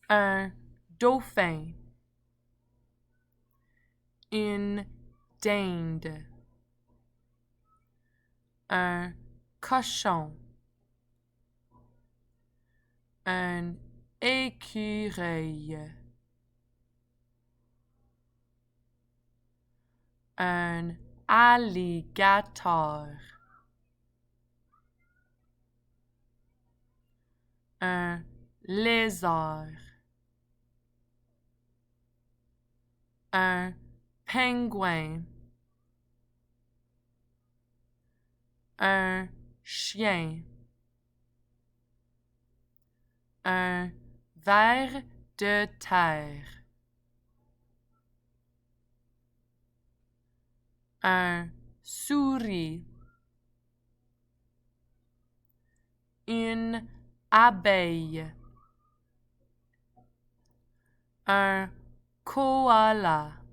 un dauphin, une dinde, un cochon, un écureuil, un alligator, un lézard, un pingouin, un chien, un ver de terre, un souris, une abeille, un koala,